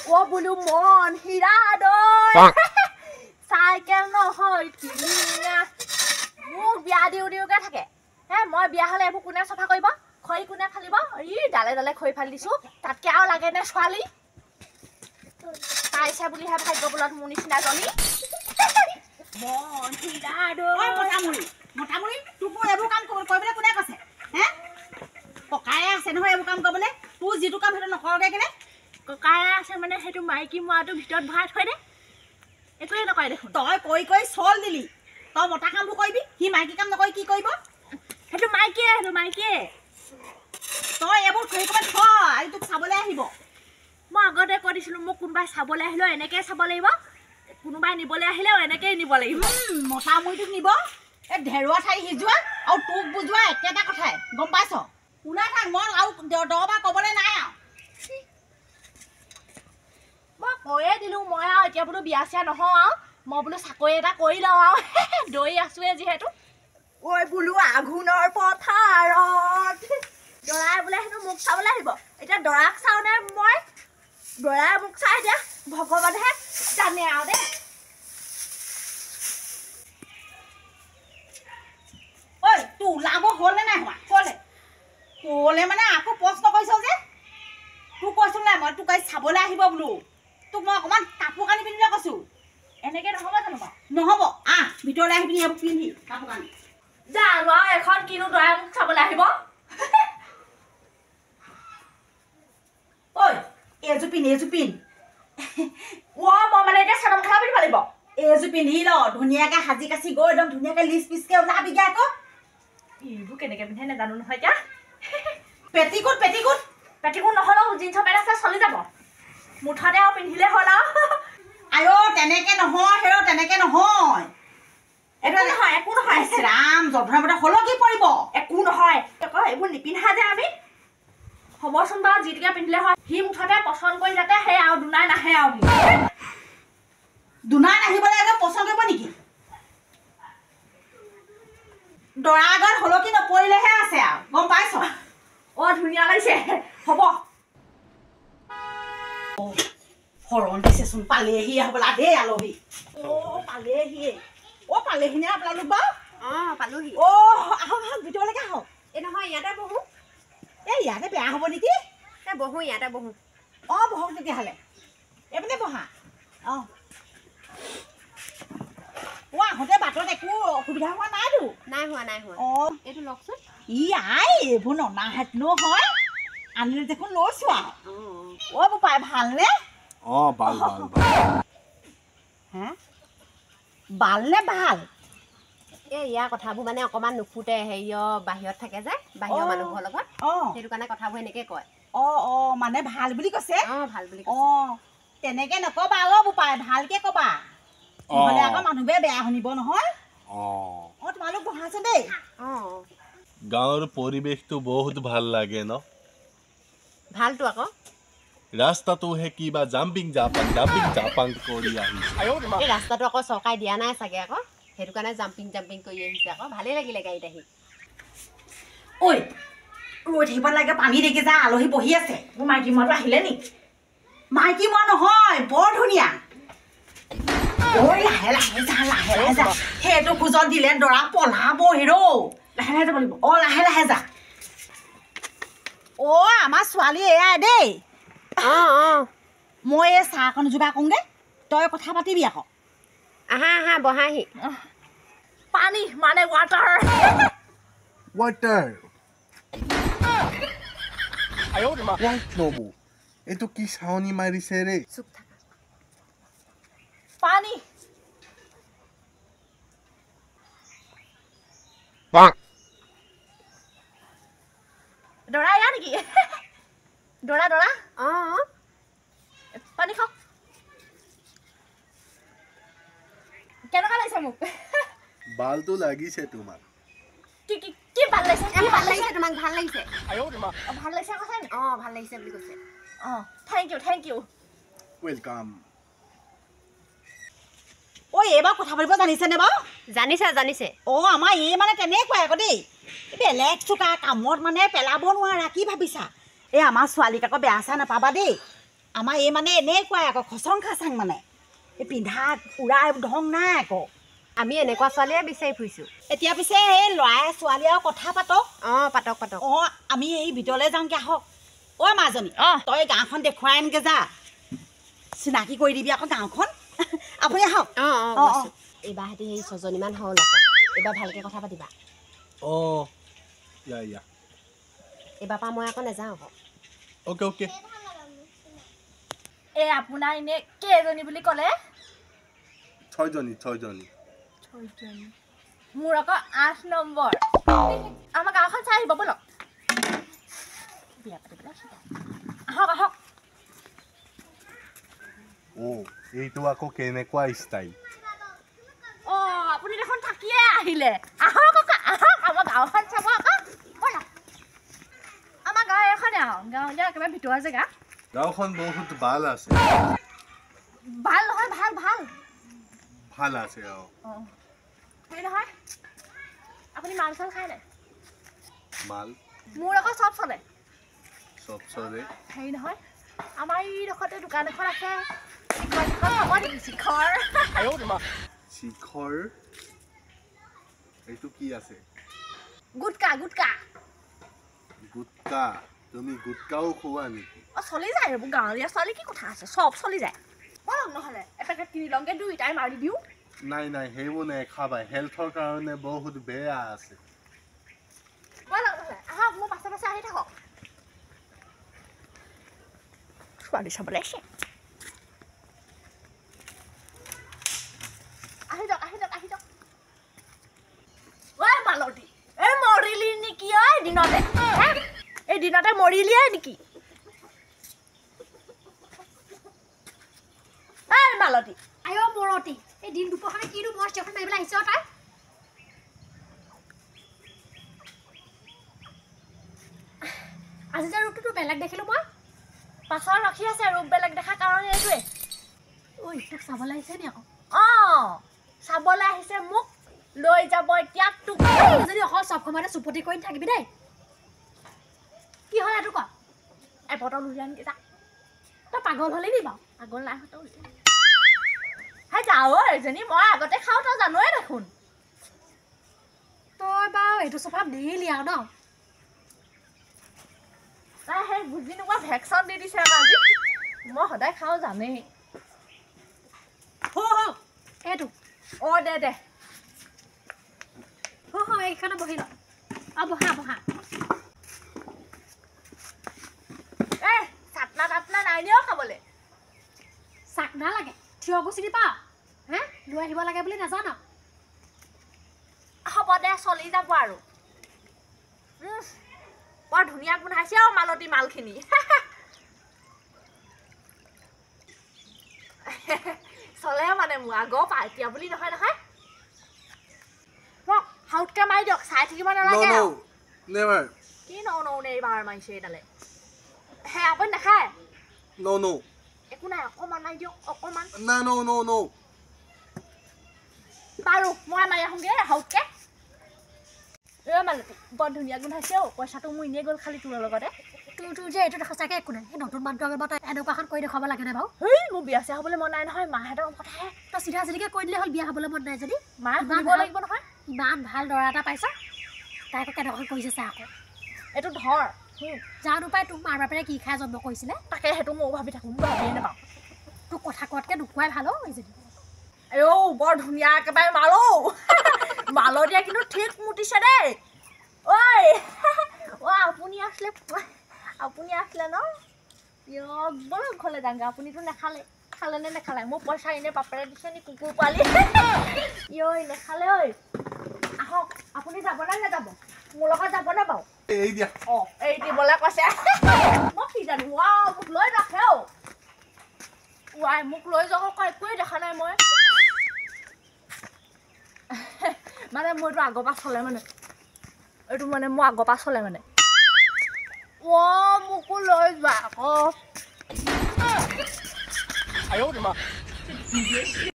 ও বুলু মন হীৰা দৈ চাইকেল নহয় কিনিয়া মোক বিয়া দিওঁকে থাকে হে মই বিয়া হ'লে এইবোৰ কোনে চফা কৰিব খৰি কোনে ফালিব ই ডালে ডালে খৰি ফালি দিছো তাতকে আৰু লাগে নে ছোৱালী পাইছে বুলিহে ভাগ্য বোলত মোৰ নিচিনা জনী মন হীৰা দৈ মতামুৰি তোক এইবোৰ কাম কৰিবলৈ কোনে কৈছে হে ককাই আছে নহয় এইবোৰ কাম কৰিবলৈ তোৰ যিটো কাম সেইটো নকৰগে কেনে ককাই আছে মানে সেইটো মাইকী মৰাটো ভিতৰত ভৰাই থৈ দে একোৱে নকৰে দেখোন তই কৈ চল দিলি তই মতা কামবোৰ কৰিবি সি মাইকী কাম নকৰি কি কৰিব সেইটো মাইকীয়ে তই এইবোৰ কৰি ক'ৰবাত থ আজি তোক চাবলৈ আহিব মই আগতে কৈ দিছিলোঁ মোক কোনোবাই চাবলৈ আহিলেও এনেকৈ চাব লাগিব কোনোবাই নিবলৈ আহিলেও এনেকৈয়ে নিব লাগিব মতামুৰিটোক নিব এই ঢেৰুৱা ঠাই সিজোৱা আৰু তোক বুজোৱা একেটা কথাই গম পাইছ ওলাই থাক মই আৰু দহবাৰ ক'বলৈ নাই আৰু মই কৈয়ে দিলোঁ মই আৰু এতিয়া বোলো বিয়া চিয়া নহওঁ আৰু মই বোলো চাকৰি এটা কৰি লওঁ আৰু দৌৰি আছোঁৱে যিহেতু ঐ বোলো আঘোণৰ পথাৰত দৰাই বোলে সেইটো মোক চাবলৈ আহিব এতিয়া দৰাক চাওঁনে মই দৰাই মোক চাই দিয়া ভগৱানেহে জানে আৰু দেই ঐ তোৰ ওলাব হ'লনে নাই হোৱা ক'লে মানে আকৌ প্ৰশ্ন কৰিছ যে তোক কৈছোঁ নাই মই তোক চাবলৈ আহিব বোলো তোক মই অকণমান কাপোৰ কানি পিন্ধিলে কৈছোঁ এনেকৈ নহ'ব জানো বাৰু নহ'ব ভিতৰলৈ আহি পিনি সেইবোৰ পিন্ধি কাপোৰ কানি জানো আৰু এখন কিনো দৰাই মোক চাবলৈ আহিব ঐ এইযোৰ পিন্ধ মই মানে এতিয়া চাদৰ মেখেলা পিন্ধিব লাগিব এইযোৰ পিন্ধি ল ধুনীয়াকৈ সাজি কাচি গৈ একদম ধুনীয়াকৈ লিচ পিচকৈ ওলাবিগে আকৌ এইবোৰ কেনেকৈ পিন্ধে নাজানো নহয় এতিয়া পেটিকোট নহ'লেও জিন্সৰ পেণ্ট আছে চলি যাব মুঠতে আৰু পিন্ধিলে হ'ল আৰু তেনেকৈ নহয় একো নহয় ৰাম জধৰা মধৰা সলকি পৰিব একো নহয় আকৌ এইবোৰ নিপিন্ধা যে আমি হ'বচোন বাৰু যিটোকে পিন্ধিলে হয় সি মুঠতে পচন্দ কৰি যাতে সেই আৰু দুনাই নাহে আৰু দুনাই নাহিবলৈ একদম পচন্দ কৰিব নেকি দৰা আগত সলকি নপৰিলেহে আছে আৰু গম পাইছ ধুনীয়া লাগিছে হ'ব হৰণ দিছেচোন পালেহি হ'বলা দেই আলহী পালেহি নে আপোনালোক বাৰু পালোহি আহক ভিতৰলৈকে আহক এই নহয় ইয়াতে বহো ইয়াতে বেয়া হ'ব নেকি ইয়াতে বহো বহক তেতিয়াহ'লে এইপিনে বহা আহোঁতে বাটত একো অসুবিধা হোৱা নাইতো নাই হোৱা এইটো লওকচোন এইবোৰ ননাহেঁত নহয় আনিলে দেখোন লৈছো আৰু বোপাই ভালনে ভালনে ভাল ইয়াৰ কথাবোৰ মানে অকণমান নুফুটে হেৰিয়ৰ বাহিৰত থাকে যে বাহিৰৰ মানুহৰ লগত সেইটো কাৰণে কথাবোৰ এনেকৈ কয় মানে ভাল বুলি কৈছে ভাল বুলি তেনেকে নকবা বোপাই ভালকে কবা নহ'লে আকৌ মানুহবোৰে বেয়া শুনিব নহয় তোমালোক বহাচোন দেই গাঁৱৰ পৰিৱেশটো বহুত ভাল লাগে ন ভালটো আকৌ ৰাস্তাটো হে কিবা জাম্পিং জাপাং কৰি আহিছে এই ৰাস্তাটো আকৌ চৰকাৰে দিয়া নাই চাগে আকৌ সেইটো কাৰণে জাম্পিং কৰি আহিছে আকৌ ভালেই লাগিলে গাড়ীত আহি ৰৈ থাকিব লাগে পানী দেখি যা আলহী বহি আছে মোৰ মাইকী মৰাটো আহিলে নি মাইকী মৰা নহয় বৰ ধুনীয়া লাহে যা সেইটো খোজত দিলে দৰা পলাব হেৰৌ লাহে যাব লাগিব লাহে যা আমাৰ ছোৱালী এয়াই দেই মই এই চাহ অকণ যোগাৰ কৰোঁগৈ তই কথা পাতিবি আকৌ আহা বহাহি পানী মানে ৱাটাৰ এইটো কি চাউনি মাৰিছে ৰে পানী দৰা ইয়া নেকি দৰা পানী খাওক কেনেকুৱা লাগিছে মোক বালটো লাগিছে তোমাক কি ভাল লাগিছে তোমাক ভাল লাগিছে ভাল লাগিছে কৈছে নি ভাল লাগিছে বুলি কৈছে থেংক ইউ ৱেলকাম এইবাৰ কথা পাতিব জানিছেনে বাৰু জানিছে আমাৰ এই মানে তেনেকুৱাই আকৌ দেই বেলেগ চোকা কামত মানে পেলাব নোৱাৰা কি ভাবিছা আমাৰ ছোৱালীক আকৌ বেয়া চেয়া নাপাবা দেই আমাৰ এই মানে এনেকুৱাই আকৌ খচং খাচাং মানে এই পিন্ধা উৰা ঢং নাই আকৌ আমি এনেকুৱা ছোৱালীয়ে বিচাৰি ফুৰিছোঁ এতিয়া পিছে এই ল'ৰাই ছোৱালী আৰু কথা পাতক পাতক পাতক আমি এই ভিতৰলৈ যাওঁগৈ আহক মাজনী তই গাঁওখন দেখুৱাই আনগে যা চিনাকি কৰি দিবি আকৌ গাঁওখন আপুনি আহক এইবাৰ সিহঁতি সেই 6জনীমান হ'ল আকৌ এইবাৰ ভালকৈ কথা পাতিবা এইবাৰ পৰা মই আকৌ নাযাওঁ আকৌ অ'কে এই আপোনাৰ এনে কেইজনী বুলি ক'লে 6জনী মোৰ আকৌ 8 নম্বৰ আমাৰ গাঁওখন চাই আহিব ব'লক বিয়া পাতিবলৈ আহক এইটো আকৌ কেনেকুৱা ষ্টাইল আপুনি দেখোন থাকিয়ে আহিলে আহক আমাৰ গাঁওখন চাব আকৌ ব'লক আমাৰ গাঁও এখনে আৰু গাঁৱলীয়া একেবাৰে ভিতৰুৱা জেগা গাঁওখন বহুত ভাল আছে ভাল নহয় ভাল আছে হেৰি নহয় আপুনি মাল চাল খায় নাই মাল মোৰ আকৌ চব চলে হেৰি নহয় আমাৰ এই ডোখৰতে দোকান এখন আছে শিখৰ এইটো কি আছে গুটকা তুমি গুটকাও খোৱা নেকি চলি যায় এইবোৰ গাঁৱলীয়া ছোৱালী কি কথা আছে চব চলি যায় ব'লক নহ'লে এপেকেট কিনি লওঁগে দুইটাই মাৰি দিওঁ নাই সেইবোৰ নেখাবা হেল্থৰ কাৰণে বহুত বেয়া আছে ব'লক নহ'লে আহক মোৰ পাছে আহি থাকক ছোৱালী চাবলৈ আহিছে আহি যাওক মালতী এই মৰিলি নেকি এই দিনতে মৰিলিয়ে নেকি এই মালতী মৰতি এই দিন দুপৰখনে কিনো বৰ ষ্টেচন মাৰিবলৈ আহিছ তাই আজি যে ৰূপটো বেলেগ দেখিলো মই পাছৰ ৰখি আছে ৰূপ বেলেগ দেখা কাৰণ এইটোৱে তোক চাবলৈ আহিছে নি আকৌ চাবলৈ আহিছে মোক লৈ যাব এতিয়া তোক যদি অকল চব সময়তে চুপতি কৰি থাকিবি দেই কি হ'ল এইটো ক এবটল উলিয়াই আনকি যা তই পাগল হ'লি নি বাৰু পাগল নাই হতো যাওঁ এজনী মই আগতে খাওঁ তই জানোৱে দেখোন তই বাৰু এইটো চফা দিলি আৰু ন তাই সেই বুজি নোপোৱা ভেকচিন দি দিছে আজি মই সদায় খাওঁ জানেই এইটো দে এইখনে বহি ল বহা চাটনা নাই নিও খাবলৈ চাক নালাগে থিয় গুচি পা লৈ আহিব লাগে বুলি নাজান হ'ব দে চলি যাব আৰু বৰ ধুনীয়া গোন্ধাইছে আৰু মালতী মালখিনি চলে মানে মোৰ আগৰ পৰা এতিয়া বুলি নহয় হাউটকে মাৰি দিয়ক চাই থাকিব নালাগে কি এইবাৰ মাৰিছে এইডালে আপুনি নাখায় একো নাই অকণমান মাৰি দিয়ক অকণমান বাৰু মই মাৰি আহোঁগৈ হাউটকে মালতী বৰ ধুনীয়া গোন্ধাইছে পইচাটো মোৰ এনেই গ'ল খালি তোৰ লগতে তোৰ যে এইটো সঁচাকৈ একো নাই সেই নতুন মানুহটো আগত তই এনেকুৱাখন কৰি দেখুৱাব লাগে নে বাৰু মোৰ বিয়া চিয়া হ'বলৈ মন নাই নহয় মাহঁতৰ কথাহে তই চিধা চিধিকৈ কৈ দিলে হ'ল বিয়া হ'বলৈ মন নাই যদি মাক দিব লাগিব নহয় ইমান ভাল দৰা এটা পাইছ তাই আকৌ কেনেকুৱা কৰিছে চা আকৌ এইটো ধৰ জানো পাই তোক মাৰ বাপেৰে কি খাই জন্ম কৰিছিলে তাকে সেইটো ময়ো ভাবি থাকোঁ ভাবিয়ে নাপাওঁ তোক কথা কোৱাতকৈ নোখোৱাই ভাল এইজনী বৰ ধুনীয়া একেবাৰে মালতীয়া কিন্তু ঠিক মুতিছে দেই আপুনি আছিলে ন ব'লক ঘৰলৈ যাওঁগৈ আপুনিতো খালে নে নেখালে মোৰ পইচা এনেই বাপেৰে দিছে নি কুকুৰ পোৱালি নেখালে আহক আপুনি যাব নে নাযাব মোৰ লগত যাব নে বাৰু এই দিবলৈ কৈছে মই কি জানো মোক লৈ ৰাখে মোক লৈ যাওক একোৱেই দেখা নাই মই মানে মোৰতো আগৰ পৰা চলে মানে এইটো মানে মোৰ আগৰ পৰা চলে মানে মোকো লৈ যোৱা আকৌ